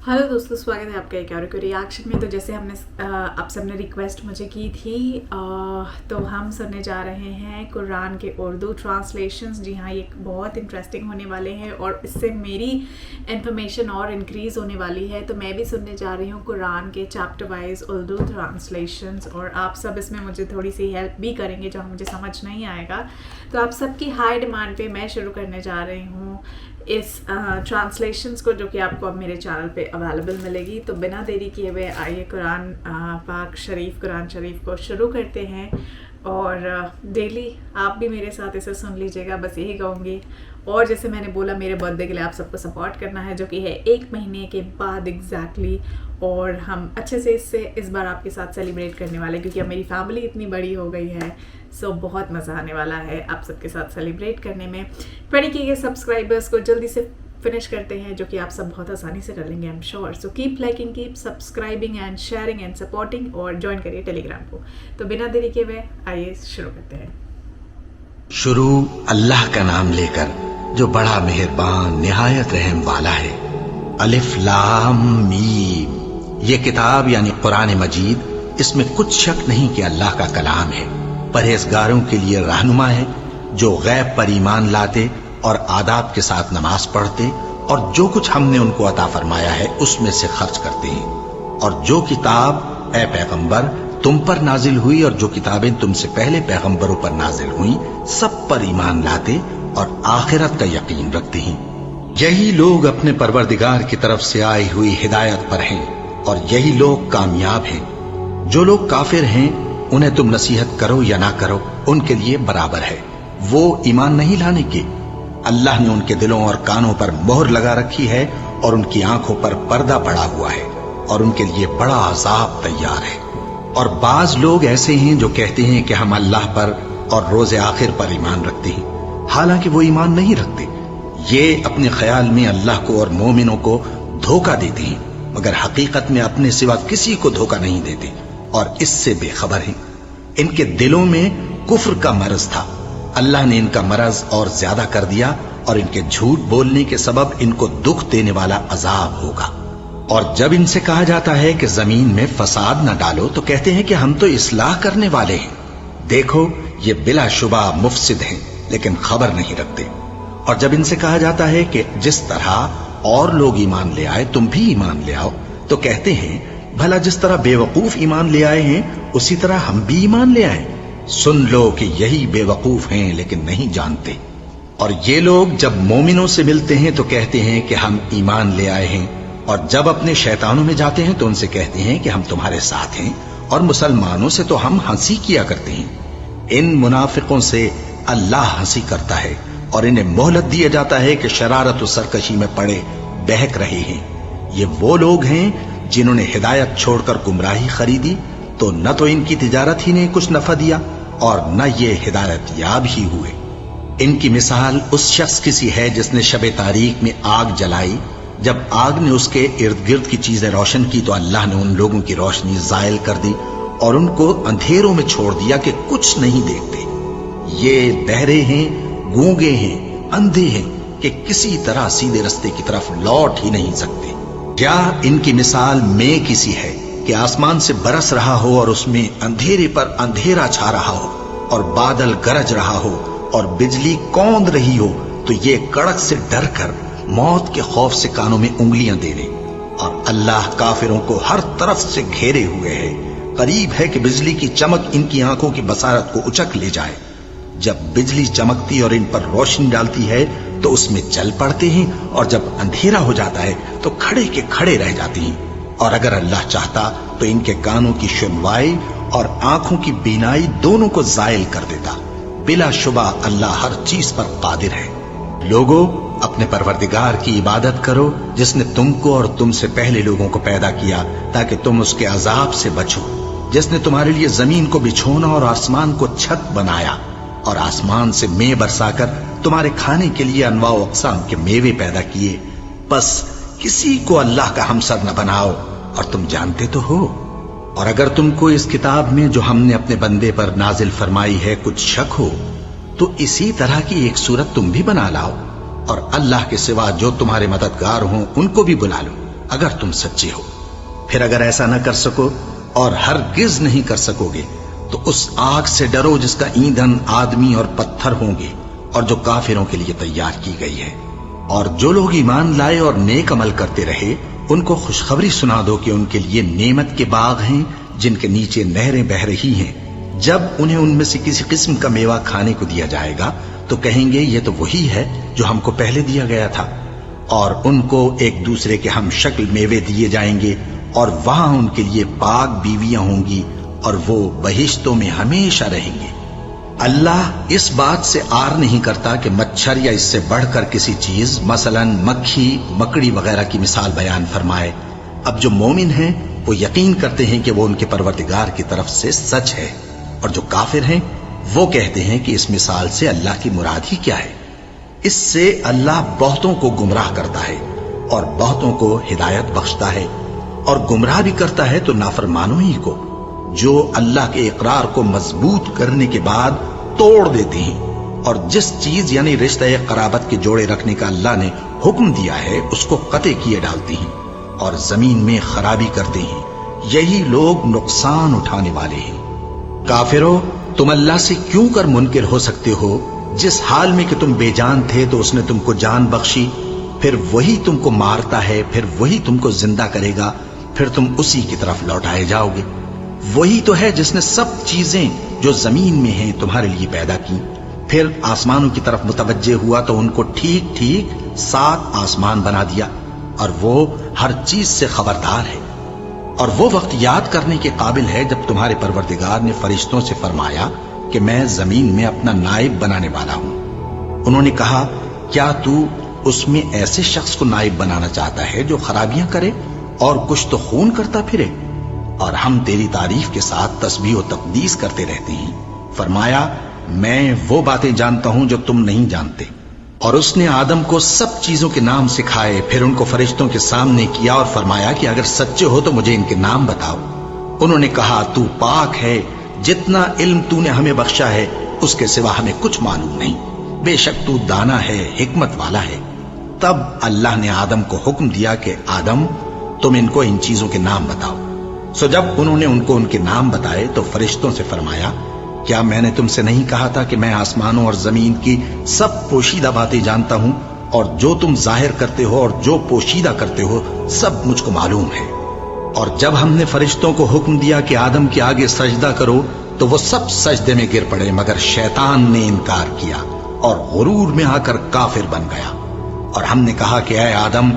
Hello दोस्तों, स्वागत है आपका एक और रिएक्शन में। तो जैसे हमने आप सबने रिक्वेस्ट मुझे की थी, तो हम सुनने जा रहे हैं कुरान के उर्दू ट्रांसलेशंस। जी हाँ, ये बहुत इंटरेस्टिंग होने वाले हैं और इससे मेरी इन्फॉर्मेशन और इंक्रीज़ होने वाली है। तो मैं भी सुनने जा रही हूँ कुरान के चैप्टर वाइज उर्दू ट्रांसलेशंस, और आप सब इसमें मुझे थोड़ी सी हेल्प भी करेंगे जहाँ मुझे समझ नहीं आएगा। तो आप सबकी हाई डिमांड पे मैं शुरू करने जा रही हूँ इस ट्रांसलेशंस को, जो कि आपको अब मेरे चैनल पे अवेलेबल मिलेगी। तो बिना देरी किए हुए आइए कुरान कुरान शरीफ को शुरू करते हैं। और डेली आप भी मेरे साथ इसे सुन लीजिएगा, बस यही कहूँगी। और जैसे मैंने बोला, मेरे बर्थडे के लिए आप सबको सपोर्ट करना है, जो कि है 1 महीने के बाद एग्जैक्टली। और हम अच्छे से इस बार आपके साथ सेलिब्रेट करने वाले हैं, क्योंकि अब मेरी फैमिली इतनी बड़ी हो गई है। सो बहुत मज़ा आने वाला है आप सबके साथ सेलिब्रेट करने में। 20K के सब्सक्राइबर्स को जल्दी से फिनिश करते हैं, जो कि आप सब बहुत आसानी से कर लेंगे, I am sure. So keep liking, keep subscribing and sharing and supporting, और ज्वाइन करिए टेलीग्राम को। तो बिना देरी के हुए आइए शुरू करते हैं। शुरू अल्लाह का नाम लेकर, जो बड़ा मेहरबान निहायत रहम वाला है। अलिफ लाम मीम। ये किताब यानी कुरान मजीद, इसमें कुछ शक नहीं कि अल्लाह का कलाम है। परहेजगारों के लिए रहनुमा है, जो गैब पर ईमान लाते और आदाब के साथ नमाज पढ़ते और जो कुछ हमने उनको अता फरमाया है उसमें से खर्च करते हैं। और जो किताब ए पैगंबर तुम पर नाजिल हुई और जो किताबें तुमसे पहले पैगंबरों पर नाजिल हुई, सब पर ईमान लाते और आखिरत का यकीन रखते हैं। यही लोग अपने परवरदिगार की तरफ से आई हुई हिदायत पर हैं और यही लोग कामयाब हैं। जो लोग काफिर हैं, उन्हें तुम नसीहत करो या ना करो, उनके लिए बराबर है। वो ईमान नहीं लाने के। अल्लाह ने उनके दिलों और कानों पर मोहर लगा रखी है और उनकी आंखों पर पर्दा पड़ा हुआ है और उनके लिए बड़ा अजाब तैयार है। और बाज लोग ऐसे हैं जो कहते हैं कि हम अल्लाह पर और रोजे आखिर पर ईमान रखते हैं, हालांकि वो ईमान नहीं रखते। ये अपने ख्याल में अल्लाह को और मोमिनों को धोखा देते हैं, मगर हकीकत में अपने सिवा किसी को धोखा नहीं देते और इससे बेखबर हैं। इनके दिलों में कुफ्र का मरज था। अल्लाह ने इनका मरज और ज्यादा कर दिया और इनके झूठ बोलने के सबब इनको दुख देने वाला अजाब होगा। और जब इनसे कहा जाता है कि जमीन में फसाद न डालो, तो कहते हैं कि हम तो इस्लाह करने वाले हैं। देखो, ये बिलाशुबा मुफसिद हैं, लेकिन खबर नहीं रखते। और जब इनसे कहा जाता है कि जिस तरह और लोग ईमान ले आए तुम भी ईमान ले आओ, तो कहते हैं भला जिस तरह बेवकूफ ईमान ले आए हैं उसी तरह हम भी ईमान ले आए। सुन लो कि यही बेवकूफ हैं लेकिन नहीं जानते। और ये लोग जब मोमिनों से मिलते हैं तो कहते हैं कि हम ईमान ले आए हैं, और जब अपने शैतानों में जाते हैं तो उनसे कहते हैं कि हम तुम्हारे साथ हैं, और मुसलमानों से तो हम हंसी किया करते हैं। इन मुनाफिकों से अल्लाह हंसी करता है और इन्हें मोहलत दिया जाता है कि शरारत और सरकशी में पड़े बहक रहे हैं। ये वो लोग हैं जिन्होंने हिदायत छोड़कर गुमराही खरीदी, तो न तो इनकी तिजारत ही ने कुछ नफा दिया और न ये हिदायत याब ही हुए। इनकी मिसाल उस शख्स की सी है जिसने शबे तारीख में आग जलाई। जब आग ने उसके इर्द गिर्द की चीजें रोशन की, तो अल्लाह ने उन लोगों की रोशनी जायल कर दी और उनको अंधेरों में छोड़ दिया कि कुछ नहीं देखते। ये बहरे हैं, गूंगे हैं, अंधे हैं कि किसी तरह सीधे रास्ते की तरफ लौट ही नहीं सकते। क्या इनकी मिसाल में किसी है कि आसमान से बरस रहा हो और उसमें अंधेरे पर अंधेरा छा रहा हो और बादल गरज रहा हो और बिजली कौंद रही हो, तो ये कड़क से डर कर मौत के खौफ से कानों में उंगलियां दे ले। और अल्लाह काफिरों को हर तरफ से घेरे हुए है। करीब है कि बिजली की चमक इनकी आंखों की बसारत को उचक ले जाए। जब बिजली चमकती और इन पर रोशनी डालती है तो उसमें चल पड़ते हैं, और जब अंधेरा हो जाता है तो खड़े के खड़े रह जाते हैं। और अगर अल्लाह चाहता तो इनके कानों की सुनवाई और आंखों की बीनाई दोनों को जायल कर देता। बिलाशुबा अल्लाह हर चीज पर कादिर है। लोगों, अपने परवरदिगार की इबादत करो जिसने तुमको और तुमसे पहले लोगों को पैदा किया ताकि तुम उसके अजाब से बचो। जिसने तुम्हारे लिए जमीन को बिछोना और आसमान को छत बनाया और आसमान से मेंह बरसाकर तुम्हारे खाने के लिए अनवाओ अक़साम के मेवे पैदा किए। बस किसी को अल्लाह का हमसर न बनाओ, और तुम जानते तो हो। और अगर तुमको इस किताब में जो हमने अपने बंदे पर नाजिल फरमाई है कुछ शक हो, तो इसी तरह की एक सूरत तुम भी बना लाओ और अल्लाह के सिवा जो तुम्हारे मददगार हों उनको भी बुला लो। اگر تم سچے ہو۔ پھر اگر ایسا نہ کر سکو اور ہرگز نہیں کر سکو گے تو اس آگ سے ڈرو جس کا ایندھن آدمی اور پتھر ہوں گے اور جو کافروں کے لیے تیار کی گئی ہے۔ اور جو لوگ ایمان لائے اور نیک عمل کرتے رہے ان کو خوشخبری سنا دو کہ ان کے لیے نعمت کے باغ ہیں جن کے نیچے نہریں بہہ رہی ہیں۔ جب انہیں ان میں سے کسی قسم کا میوہ کھانے کو دیا جائے گا تو کہیں گے یہ تو وہی ہے جو ہم کو پہلے دیا گیا تھا، اور ان کو ایک دوسرے کے ہم شکل میوے دیے جائیں گے، اور وہاں ان کے لیے پاک بیویاں ہوں گی اور وہ بہشتوں میں ہمیشہ رہیں گے۔ اللہ اس بات سے آر نہیں کرتا کہ مچھر یا اس سے بڑھ کر کسی چیز مثلا مکھی مکڑی وغیرہ کی مثال بیان فرمائے۔ اب جو مومن ہیں وہ یقین کرتے ہیں کہ وہ ان کے پروردگار کی طرف سے سچ ہے، اور جو کافر ہیں وہ کہتے ہیں کہ اس مثال سے اللہ کی مراد ہی کیا ہے۔ اس سے اللہ بہتوں کو گمراہ کرتا ہے اور بہتوں کو ہدایت بخشتا ہے، اور گمراہ بھی کرتا ہے تو نافرمانوں ہی کو، جو اللہ کے اقرار کو مضبوط کرنے کے بعد توڑ دیتے ہیں، اور جس چیز یعنی رشتہ قرابت کے جوڑے رکھنے کا اللہ نے حکم دیا ہے اس کو قطع کیے ڈالتے ہیں اور زمین میں خرابی کرتے ہیں۔ یہی لوگ نقصان اٹھانے والے ہیں۔ کافرو، تم اللہ سے کیوں کر منکر ہو سکتے ہو؟ جس حال میں کہ تم بے جان تھے تو اس نے تم کو جان بخشی، پھر وہی تم کو مارتا ہے، پھر وہی تم کو زندہ کرے گا، پھر تم اسی کی طرف لوٹائے جاؤ گے۔ وہی تو ہے جس نے سب چیزیں جو زمین میں ہیں تمہارے لیے پیدا کی، پھر آسمانوں کی طرف متوجہ ہوا تو ان کو ٹھیک ٹھیک 7 آسمان بنا دیا، اور وہ ہر چیز سے خبردار ہے۔ اور وہ وقت یاد کرنے کے قابل ہے جب تمہارے پروردگار نے فرشتوں سے فرمایا کہ میں زمین میں اپنا نائب بنانے والا ہوں۔ انہوں نے کہا، کیا تو اس میں ایسے شخص کو نائب بنانا چاہتا ہے جو خرابیاں کرے اور کچھ تو خون کرتا پھرے؟ اور ہم تیری تعریف کے ساتھ تسبیح و تقدیس کرتے رہتے ہیں۔ فرمایا، میں وہ باتیں جانتا ہوں جو تم نہیں جانتے۔ اور اس نے آدم کو سب چیزوں کے نام سکھائے، پھر ان کو فرشتوں کے سامنے کیا اور فرمایا کہ اگر سچے ہو تو مجھے ان کے نام بتاؤ۔ انہوں نے کہا، تو پاک ہے، جتنا علم تو نے ہمیں بخشا ہے اس کے سوا ہمیں کچھ معلوم نہیں، بے شک تو دانا ہے، حکمت والا ہے۔ تب اللہ نے آدم کو حکم دیا کہ آدم، تم ان کو ان چیزوں کے نام بتاؤ۔ سو جب انہوں نے ان کو ان کے نام بتائے تو فرشتوں سے فرمایا، کیا میں نے تم سے نہیں کہا تھا کہ میں آسمانوں اور زمین کی سب پوشیدہ باتیں جانتا ہوں، اور جو تم ظاہر کرتے ہو اور جو پوشیدہ کرتے ہو سب مجھ کو معلوم ہے۔ اور جب ہم نے فرشتوں کو حکم دیا کہ آدم کے آگے سجدہ کرو تو وہ سب سجدے میں گر پڑے، مگر شیطان نے انکار کیا اور غرور میں آ کر کافر بن گیا۔ اور ہم نے کہا کہ اے آدم،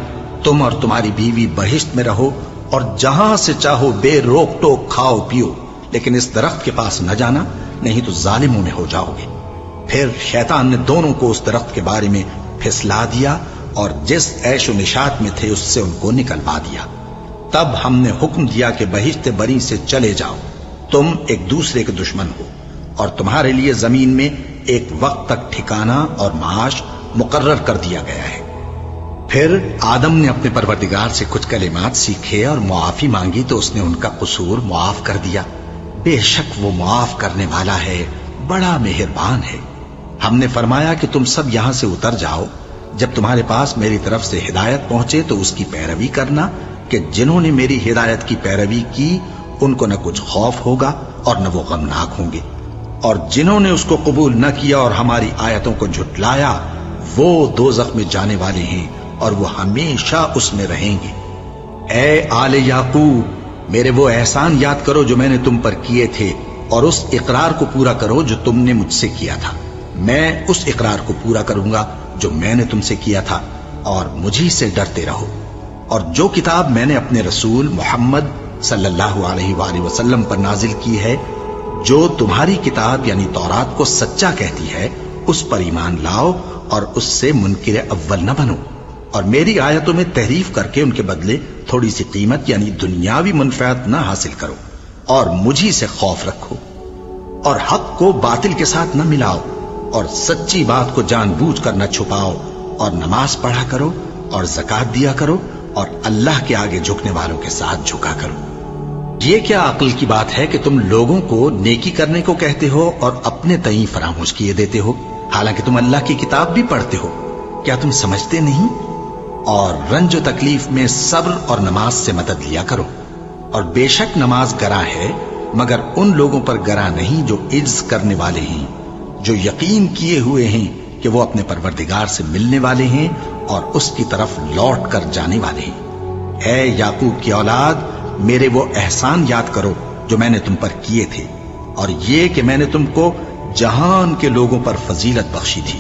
تم اور تمہاری بیوی بہشت میں رہو اور جہاں سے چاہو بے روک ٹوک کھاؤ پیو، لیکن اس درخت کے پاس نہ جانا، نہیں تو ظالموں میں ہو جاؤ گے۔ پھر شیطان نے دونوں کو اس درخت کے بارے میں پھسلا دیا اور جس عیش و نشاط میں تھے اس سے ان کو نکلوا دیا۔ تب ہم نے حکم دیا کہ بہشت بری سے چلے جاؤ، تم ایک دوسرے کے دشمن ہو، اور تمہارے لیے زمین میں ایک وقت تک ٹھکانہ اور معاش مقرر کر دیا گیا ہے۔ پھر آدم نے اپنے پروردگار سے کچھ کلمات سیکھے اور معافی مانگی تو اس نے ان کا قصور معاف کر دیا۔ بے شک وہ معاف کرنے والا ہے، بڑا مہربان ہے۔ ہم نے فرمایا کہ تم سب یہاں سے اتر جاؤ، جب تمہارے پاس میری طرف سے ہدایت پہنچے تو اس کی پیروی کرنا، کہ جنہوں نے میری ہدایت کی پیروی کی ان کو نہ کچھ خوف ہوگا اور نہ وہ غمناک ہوں گے، اور جنہوں نے اس کو قبول نہ کیا اور ہماری آیتوں کو جھٹلایا وہ دوزخ میں جانے والے ہیں اور وہ ہمیشہ اس میں رہیں گے۔ اے آل یعقوب، میرے وہ احسان یاد کرو جو میں نے تم پر کیے تھے، اور اس اقرار کو پورا کرو جو تم نے مجھ سے کیا تھا۔ میں اس اقرار کو پورا کروں گا جو میں نے تم سے کیا تھا، اور مجھی سے ڈرتے رہو۔ اور جو کتاب میں نے اپنے رسول محمد صلی اللہ علیہ وآلہ وسلم پر نازل کی ہے، جو تمہاری کتاب یعنی تورات کو سچا کہتی ہے، اس پر ایمان لاؤ اور اس سے منکر اول نہ بنو، اور میری آیتوں میں تحریف کر کے ان کے بدلے تھوڑی سی قیمت یعنی دنیاوی منفعت نہ حاصل کرو، اور مجھی سے خوف رکھو، اور حق کو باطل کے ساتھ نہ ملاؤ، اور سچی بات کو جان بوجھ کر نہ چھپاؤ، اور نماز پڑھا کرو اور زکوٰۃ دیا کرو، اور اللہ کے آگے جھکنے والوں کے ساتھ جھکا کرو۔ یہ کیا عقل کی بات ہے کہ تم لوگوں کو نیکی کرنے کو کہتے ہو اور اپنے تئیں فراموش کیے دیتے ہو، حالانکہ تم اللہ کی کتاب بھی پڑھتے ہو؟ کیا تم سمجھتے نہیں؟ اور رنج و تکلیف میں صبر اور نماز سے مدد لیا کرو. اور بے شک نماز گراں ہے مگر ان لوگوں پر گراں نہیں جو عجز کرنے والے ہیں، جو یقین کیے ہوئے ہیں کہ وہ اپنے پروردگار سے ملنے والے ہیں اور اس کی طرف لوٹ کر جانے والے ہیں. اے یعقوب کی اولاد، میرے وہ احسان یاد کرو جو میں نے تم پر کیے تھے، اور یہ کہ میں نے تم کو جہان کے لوگوں پر فضیلت بخشی تھی.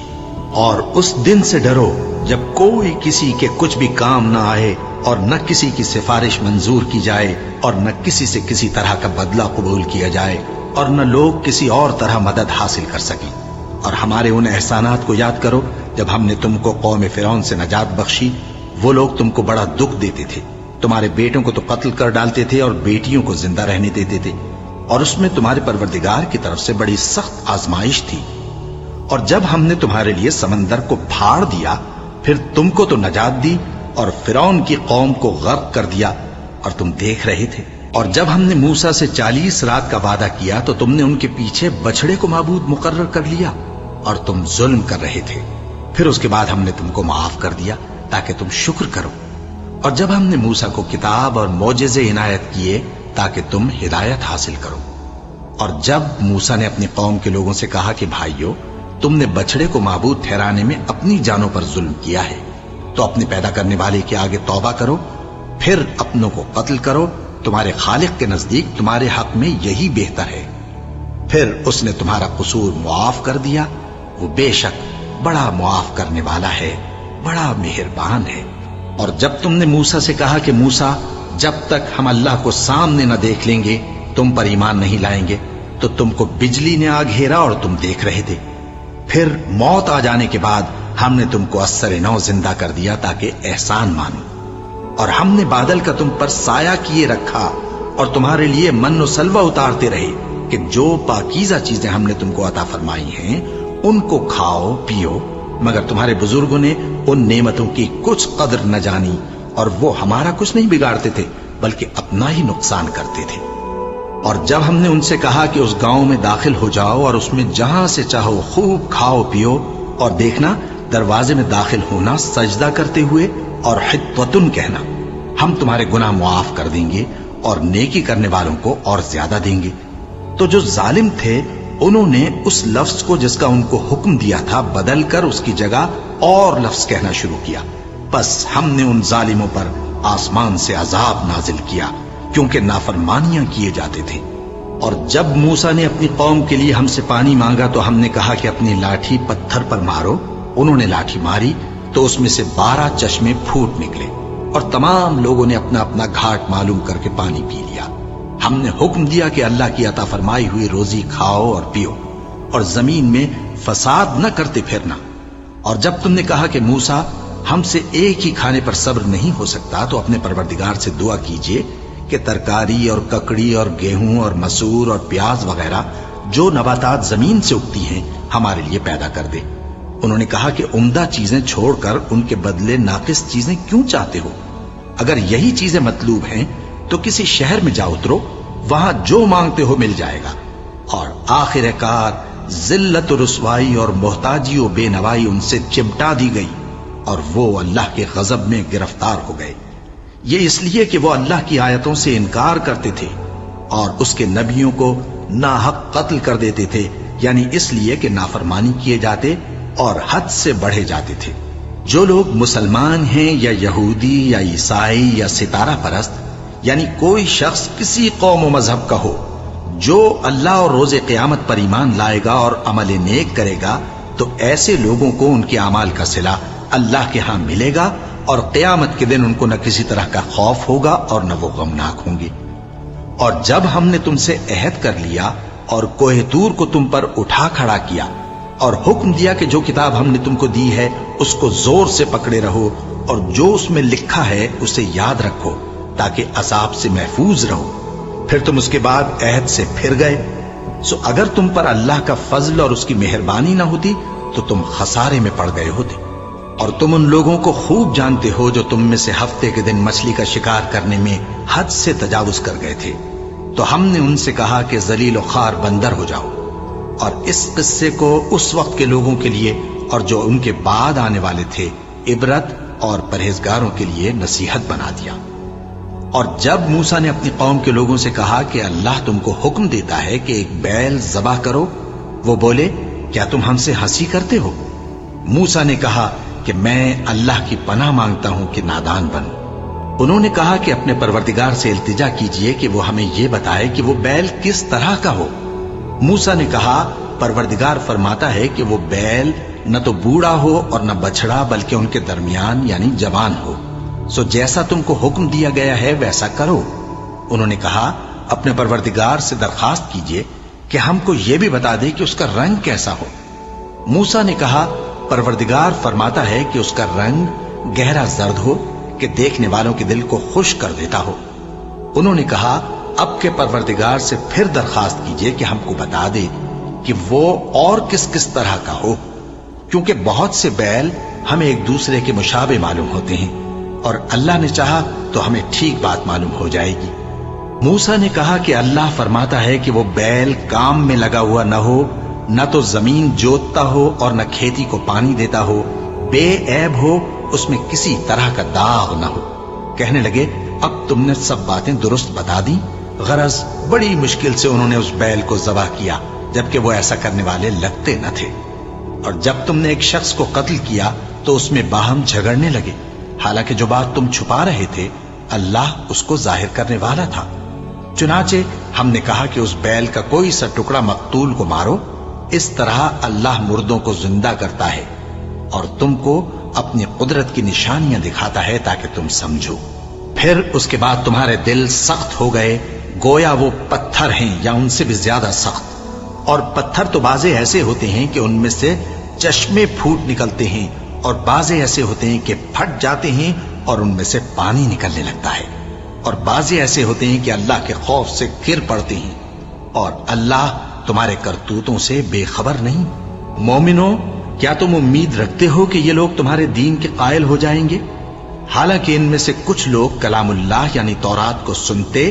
اور اس دن سے ڈرو جب کوئی کسی کے کچھ بھی کام نہ آئے، اور نہ کسی کی سفارش منظور کی جائے، اور نہ کسی سے کسی طرح کا بدلہ قبول کیا جائے، اور نہ لوگ کسی اور طرح مدد حاصل کر سکیں. اور ہمارے ان احسانات کو یاد کرو جب ہم نے تم کو قوم فرعون سے نجات بخشی. وہ لوگ تم کو بڑا دکھ دیتے تھے، تمہارے بیٹوں کو تو قتل کر ڈالتے تھے اور بیٹیوں کو زندہ رہنے دیتے تھے، اور اس میں تمہارے پروردگار کی طرف سے بڑی سخت آزمائش تھی. اور جب ہم نے تمہارے لیے سمندر کو پھاڑ دیا، پھر تم کو تو نجات دی اور فرعون کی قوم کو غرق کر دیا، اور تم دیکھ رہے تھے. اور جب ہم نے موسیٰ سے 40 رات کا وعدہ کیا تو تم نے ان کے پیچھے بچڑے کو معبود مقرر کر لیا، اور تم ظلم کر رہے تھے. پھر اس کے بعد ہم نے تم کو معاف کر دیا تاکہ تم شکر کرو. اور جب ہم نے موسیٰ کو کتاب اور معجزے عنایت کیے تاکہ تم ہدایت حاصل کرو. اور جب موسیٰ نے اپنی قوم کے لوگوں سے کہا کہ بھائیو، تم نے بچڑے کو معبود ٹھہرانے میں اپنی جانوں پر ظلم کیا ہے، تو اپنے پیدا کرنے والے کے آگے توبہ کرو، پھر اپنوں کو قتل کرو. تمہارے خالق کے نزدیک تمہارے حق میں یہی بہتر ہے. پھر اس نے تمہارا قصور معاف کر دیا. وہ بے شک بڑا معاف کرنے والا ہے، بڑا مہربان ہے. اور جب تم نے موسیٰ سے کہا کہ موسیٰ، جب تک ہم اللہ کو سامنے نہ دیکھ لیں گے تم پر ایمان نہیں لائیں گے، تو تم کو بجلی نے آ گھیرا اور تم دیکھ رہے تھے. پھر موت آ جانے کے بعد ہم نے تم کو اثر نو زندہ کر دیا تاکہ احسان مانو. اور ہم نے بادل کا تم پر سایہ کیے رکھا اور تمہارے لیے من و سلوہ اتارتے رہے کہ جو پاکیزہ چیزیں ہم نے تم کو عطا فرمائی ہیں ان کو کھاؤ پیو. مگر تمہارے بزرگوں نے ان نعمتوں کی کچھ قدر نہ جانی، اور وہ ہمارا کچھ نہیں بگاڑتے تھے بلکہ اپنا ہی نقصان کرتے تھے. اور جب ہم نے ان سے کہا کہ اس گاؤں میں داخل ہو جاؤ اور اس میں جہاں سے چاہو خوب کھاؤ پیو، اور دیکھنا دروازے میں داخل ہونا سجدہ کرتے ہوئے اور حطوتن کہنا، ہم تمہارے گناہ معاف کر دیں گے اور نیکی کرنے والوں کو اور زیادہ دیں گے. تو جو ظالم تھے انہوں نے اس لفظ کو جس کا ان کو حکم دیا تھا بدل کر اس کی جگہ اور لفظ کہنا شروع کیا. بس ہم نے ان ظالموں پر آسمان سے عذاب نازل کیا کیونکہ نافرمانیاں کیے جاتے تھے. اور جب موسیٰ نے اپنی قوم کے لیے ہم سے پانی مانگا تو ہم نے کہا کہ اپنی لاٹھی پتھر پر مارو. انہوں نے لاٹھی ماری تو اس میں سے 12 چشمے پھوٹ نکلے، اور تمام لوگوں نے اپنا اپنا گھاٹ معلوم کر کے پانی پی لیا. ہم نے حکم دیا کہ اللہ کی عطا فرمائی ہوئی روزی کھاؤ اور پیو، اور زمین میں فساد نہ کرتے پھرنا. اور جب تم نے کہا کہ موسیٰ، ہم سے ایک ہی کھانے پر صبر نہیں ہو سکتا، تو اپنے پروردگار سے دعا کیجئے کہ ترکاری اور ککڑی اور گیہوں اور مسور اور پیاز وغیرہ جو نباتات زمین سے اگتی ہیں ہمارے لیے پیدا کر دے. انہوں نے کہا کہ عمدہ چیزیں چھوڑ کر ان کے بدلے ناقص چیزیں کیوں چاہتے ہو؟ اگر یہی چیزیں مطلوب ہیں تو کسی شہر میں جا اترو، وہاں جو مانگتے ہو مل جائے گا. اور آخر کار ذلت و رسوائی اور محتاجی و بے نوائی ان سے چمٹا دی گئی، اور وہ اللہ کے غضب میں گرفتار ہو گئے. یہ اس لیے کہ وہ اللہ کی آیتوں سے انکار کرتے تھے اور اس کے نبیوں کو ناحق قتل کر دیتے تھے، یعنی اس لیے کہ نافرمانی کیے جاتے اور حد سے بڑھے جاتے تھے. جو لوگ مسلمان ہیں یا یہودی یا عیسائی یا ستارہ پرست، یعنی کوئی شخص کسی قوم و مذہب کا ہو، جو اللہ اور روز قیامت پر ایمان لائے گا اور عمل نیک کرے گا، تو ایسے لوگوں کو ان کے اعمال کا صلہ اللہ کے ہاں ملے گا، اور قیامت کے دن ان کو نہ کسی طرح کا خوف ہوگا اور نہ وہ غمناک ہوں گے. اور جب ہم نے تم سے عہد کر لیا اور کوہ طور کو تم پر اٹھا کھڑا کیا اور حکم دیا کہ جو کتاب ہم نے تم کو دی ہے اس کو زور سے پکڑے رہو، اور جو اس میں لکھا ہے اسے یاد رکھو تاکہ عذاب سے محفوظ رہو، پھر تم اس کے بعد عہد سے پھر گئے، سو اگر تم پر اللہ کا فضل اور اس کی مہربانی نہ ہوتی تو تم خسارے میں پڑ گئے ہوتے. اور تم ان لوگوں کو خوب جانتے ہو جو تم میں سے ہفتے کے دن مچھلی کا شکار کرنے میں حد سے تجاوز کر گئے تھے، تو ہم نے ان سے کہا کہ ذلیل و خوار بندر ہو جاؤ. اور اس قصے کو اس وقت کے لوگوں کے لیے اور جو ان کے بعد آنے والے تھے عبرت और परहेजगारों के लिए नसीहत बना दिया। और जब मूसा ने अपनी कौम के लोगों से कहा कि अल्लाह तुमको हुक्म देता है कि एक बैल ज़बह करो, वो बोले, क्या तुम हमसे हंसी करते हो? मूसा ने कहा कि मैं अल्लाह की पनाह मांगता हूं कि नादान बनूं। उन्होंने कहा कि अपने परवरदिगार से इल्तिजा कीजिए कि वो हमें ये बताए कि वो बैल किस तरह का हो। मूसा ने कहा, परवरदिगार फरमाता है कि वो बैल न तो बूढ़ा हो और न बछड़ा, बल्कि उनके दरमियान यानी जवान हो। सो जैसा तुमको हुक्म दिया गया है वैसा करो। उन्होंने कहा, अपने परवरदिगार से दरखास्त कीजिए कि हमको ये भी बता दे कि उसका रंग कैसा हो। मूसा ने कहा, परवरदिगार फरमाता है कि उसका रंग गहरा जर्द हो कि देखने वालों के दिल को खुश कर देता हो। उन्होंने कहा, अब के परवरदिगार से फिर दरखास्त कीजिए कि हमको बता दे कि वो और किस किस तरह का हो, क्योंकि बहुत से बैल हमें एक दूसरे के मुशाबे मालूम होते हैं और अल्लाह ने चाहा तो हमें ठीक बात मालूम हो जाएगी। मूसा ने कहा कि अल्लाह फरमाता है कि वो बैल काम में लगा हुआ न हो, न तो जमीन जोतता हो और न खेती को पानी देता हो, बेऐब हो, उसमें किसी तरह का दाग न हो। कहने लगे, अब तुमने सब बातें दुरुस्त बता दी। गरज बड़ी मुश्किल से उन्होंने उस बैल को ज़बह किया, जबकि वो ऐसा करने वाले लगते न थे। और जब तुमने एक शख्स को कत्ल किया तो उसमें बाहम झगड़ने लगे, हालांकि जो बात तुम छुपा रहे थे अल्लाह उसको जाहिर करने वाला था। चुनाचे हमने कहा कि उस बैल का कोई सा टुकड़ा मकतूल को मारो। इस तरह अल्लाह मुर्दों को जिंदा करता है और तुमको अपनी कुदरत की निशानियां दिखाता है ताकि तुम समझो। फिर उसके बाद तुम्हारे दिल सख्त हो गए, गोया वो पत्थर हैं या उनसे भी ज्यादा सख्त। और पत्थर तो बाजे ऐसे होते हैं कि उनमें से चश्मे फूट निकलते हैं, और बाजे ऐसे होते हैं कि फट जाते हैं और उनमें से पानी निकलने लगता है, और बाजे ऐसे होते हैं कि अल्लाह के खौफ से गिर पड़ते हैं। और अल्लाह तुम्हारे करतूतों से बेखबर नहीं। मोमिनो, क्या तुम उम्मीद रखते हो कि ये लोग तुम्हारे दीन के कायल हो जाएंगे? हालांकि इनमें से कुछ लोग कलामुल्लाह यानी तौरात को सुनते,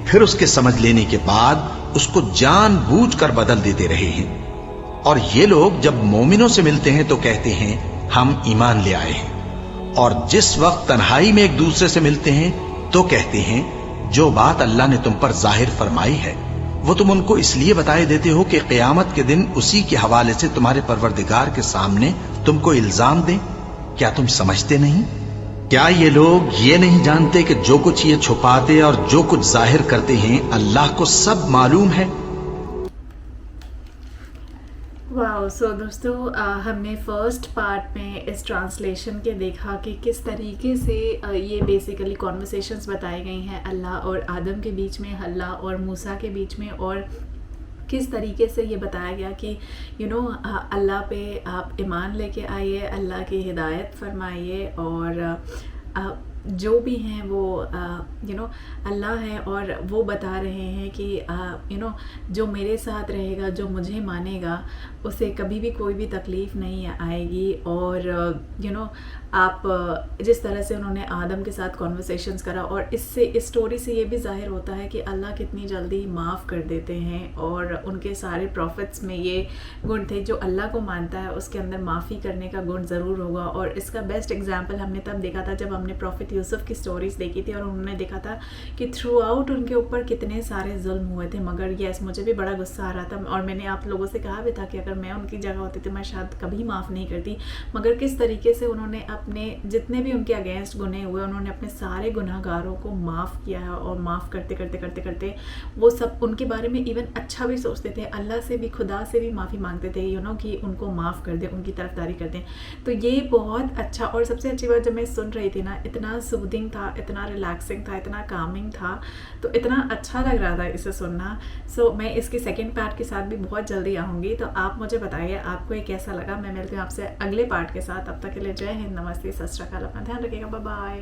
फिर उसके समझ लेने के बाद उसको जानबूझकर बदल देते रहे हैं। और ये लोग जब मोमिनों से मिलते हैं तो कहते हैं हम ईमान ले आए हैं, और जिस वक्त तन्हाई में एक दूसरे से मिलते हैं तो कहते हैं जो बात अल्लाह ने तुम पर जाहिर फरमाई है वो तुम उनको इसलिए बताए देते हो कि क़यामत के दिन उसी के हवाले से तुम्हारे परवरदिगार के सामने तुमको इल्जाम दें। क्या तुम समझते नहीं? क्या ये लोग ये नहीं जानते कि जो कुछ ये छुपाते और जो कुछ जाहिर करते हैं अल्लाह को सब मालूम है? वाओ। सो दोस्तों, हमने फर्स्ट पार्ट में इस ट्रांसलेशन के देखा कि किस तरीके से ये बेसिकली कॉन्वर्सेशंस बताई गई हैं अल्लाह और आदम के बीच में, अल्लाह और मूसा के बीच में, और किस तरीके से ये बताया गया कि अल्लाह पे आप ईमान लेके आइए, अल्लाह की हिदायत फरमाइए, और जो भी हैं वो अल्लाह है और वो बता रहे हैं कि जो मेरे साथ रहेगा, जो मुझे मानेगा, उसे कभी भी कोई भी तकलीफ़ नहीं आएगी। और आप जिस तरह से उन्होंने आदम के साथ कॉन्वर्सेशंस करा, और इससे इस स्टोरी से ये भी ज़ाहिर होता है कि अल्लाह कितनी जल्दी माफ़ कर देते हैं, और उनके सारे प्रॉफिट्स में ये गुण थे। जो अल्लाह को मानता है उसके अंदर माफ़ी करने का गुण ज़रूर होगा। और इसका बेस्ट एग्जाम्पल हमने तब देखा था जब हमने प्रॉफिट यूसुफ की स्टोरीज़ देखी थी, और उन्होंने देखा था कि थ्रू आउट उनके ऊपर कितने सारे जुल्म हुए थे। मगर यस, मुझे भी बड़ा गुस्सा आ रहा था, और मैंने आप लोगों से कहा भी था कि अगर मैं उनकी जगह होती तो मैं शायद कभी माफ़ नहीं करती। मगर किस तरीके से उन्होंने अपने जितने भी उनके अगेंस्ट गुनाह हुए, उन्होंने अपने सारे गुनाहगारों को माफ़ किया है, और माफ़ करते करते करते करते वो सब उनके बारे में इवन अच्छा भी सोचते थे, अल्लाह से भी, खुदा से भी माफ़ी मांगते थे कि उनको माफ़ कर दें, उनकी तरफदारी कर दें। तो ये बहुत अच्छा, और सबसे अच्छी बात जब मैं सुन रही थी ना, इतना सूदिंग था, इतना रिलैक्सिंग था, इतना कामिंग था, तो इतना अच्छा लग रहा था इसे सुनना। सो मैं इसकी सेकेंड पार्ट के साथ भी बहुत जल्दी आऊँगी, तो आप मुझे बताइए आपको ये कैसा लगा। मैं मिलती हूँ आपसे अगले पार्ट के साथ। तब तक के लिए जय हिंद, नमस्ते, सत श्री अकाल, अपना ध्यान रखिएगा, बाय बाय।